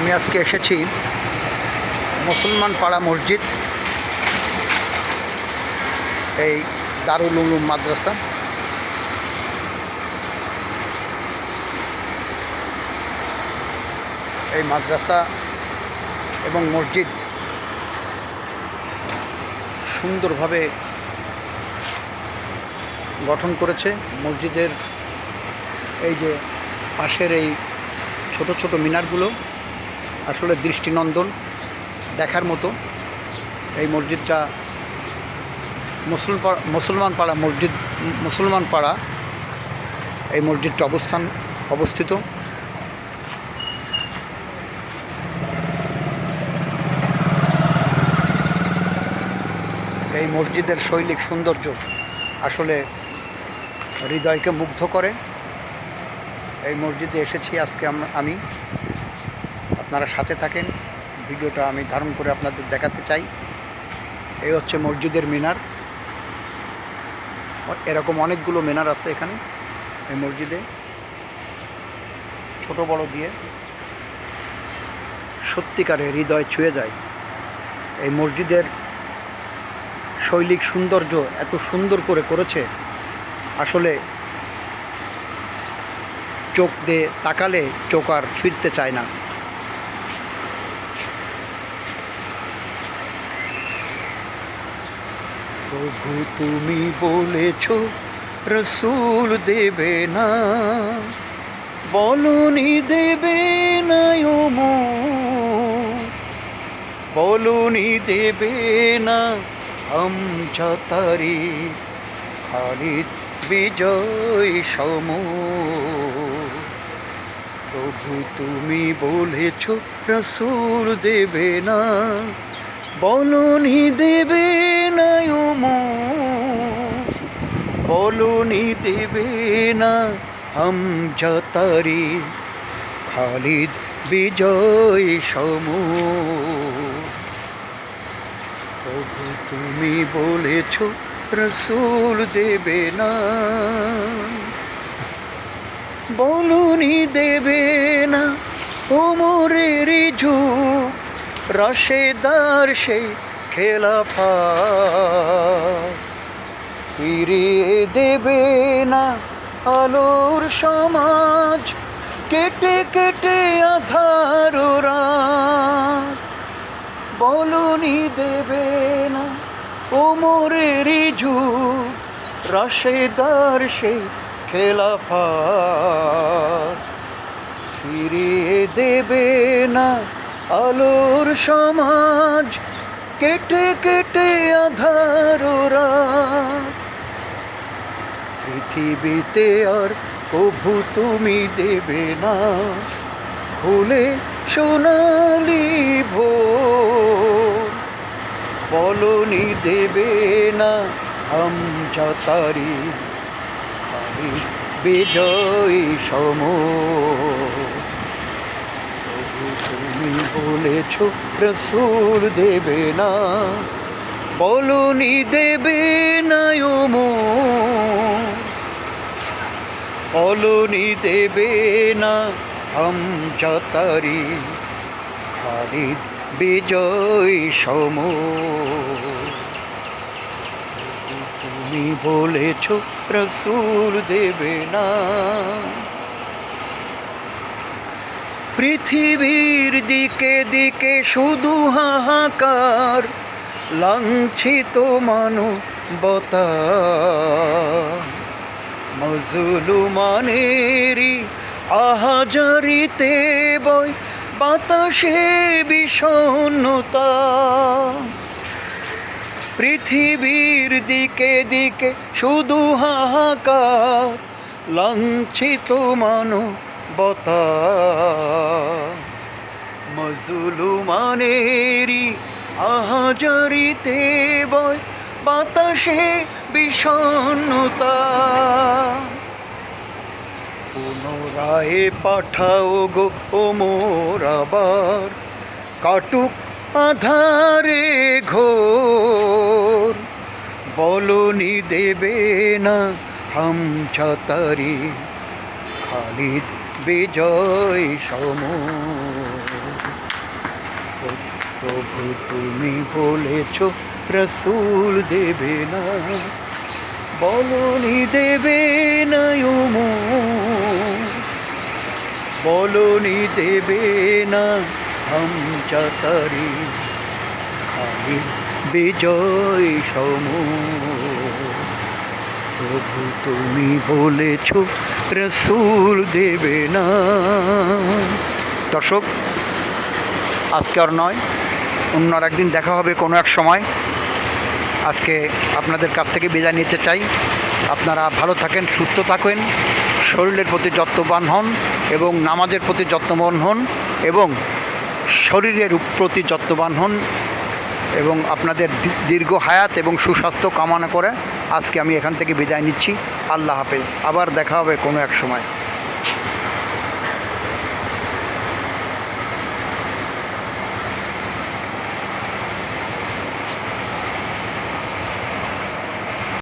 আমি আজকে এসেছি মুসলমান পাড়া মসজিদ, এই দারুল উলুম মাদ্রাসা। এই মাদ্রাসা এবং মসজিদ সুন্দরভাবে গঠন করেছে। মসজিদের এই যে পাশের এই ছোট ছোট মিনারগুলো আসলে দৃষ্টিনন্দন, দেখার মতো। এই মসজিদটা মুসলমান পাড়া মসজিদ, মুসলমান পাড়া এই মসজিদটা অবস্থিত। এই মসজিদের শৈল্পিক সৌন্দর্য আসলে হৃদয়কে মুগ্ধ করে। এই মসজিদে এসেছি আজকে আমি, আপনারা সাথে থাকেন। ভিডিওটা আমি ধারণ করে আপনাদের দেখাতে চাই। এই হচ্ছে মসজিদের মিনার। এরকম অনেকগুলো মিনার আছে এখানে এই মসজিদে, ছোট বড় দিয়ে। সত্যিকারে হৃদয় ছুঁয়ে যায়। এই মসজিদের শৈল্পিক সৌন্দর্য এত সুন্দর করে করেছে, আসলে চোখ দিয়ে তাকালে চোখ আর ফিরতে চায় না। প্রভু তুমি বলেছ রসুল দেবে না, বলনি দেবে না, বলনি দেবে না আমজাতারি খালিদ বিজয় সম। প্রভু তুমি বলেছ রসুল দেবে না, বলনি দেবে না, বলনি দেবে না আমজাতারি খালিদ বিজয় সম। প্রভু তুমি বলেছ রসুল দেবে না, বলনি দেবে না ওমরের যুগ, রাশেদার সেই খেলাফত, ফিরিয়ে দেবে না আলোর সমাজ, কেটে কেটে আঁধার রাত। বলনি দেবে না ওমরের যুগ, রাশেদার সেই খেলাফত, ফিরিয়ে দেবে না আলোর সমাজ, কেটে কেটে আঁধার রাত। পৃথিবীতে আর কভু তুমি দেবে না খুলে সোনালি ভোর, বলনি দেবে না আমজাতারি খালিদ বিজয় সম। প্রভু তুমি বলেছ রসুল দেবে না, বলনি দেবে না, বলনি দেবে না আমজাতারি খালিদ বিজয় সম। তুমি বলেছ রসুল দেবে না। পৃথিবীর দিকে দিকে শুধু হাহাকার, লাঞ্ছিত মানবতা, মজলুমানেরই আহাজারিতে বয় বাতাসে বিষণ্ণতা। পৃথিবীর দিকে দিকে শুধু হাহাকার, লাঞ্ছিত মানবতা, মজলুমানেরই আহাজারিতে বয় বাতাসে বিষণ্ণতা। পুনরায় পাঠাও গো ওমর আবার, কাটুক আধারে ঘোর, বলনি দেবে না আমজাতারি খালিদ বিজয় সম। প্রভু তুমি বলেছ রসুল দেবে না, বলনি দেবে না বলনি দেবে না হামচাতারি, খালি বিজয় সম। প্রভু তুমি বলেছ রসুল দেবে না। দর্শক, আজকে আর নয়, অন্য আর একদিন দেখা হবে কোনো এক সময়। আজকে আপনাদের কাছ থেকে বিদায় নিতে চাই। আপনারা ভালো থাকেন, সুস্থ থাকেন, শরীরের প্রতি যত্নবান হন এবং নামাজের প্রতি যত্নবান হন এবং শরীরের প্রতি যত্নবান হন এবং আপনাদের দীর্ঘ হায়াত এবং সুস্বাস্থ্য কামনা করে আজকে আমি এখান থেকে বিদায় নিচ্ছি। আল্লাহ হাফেজ। আবার দেখা হবে কোনো এক সময়।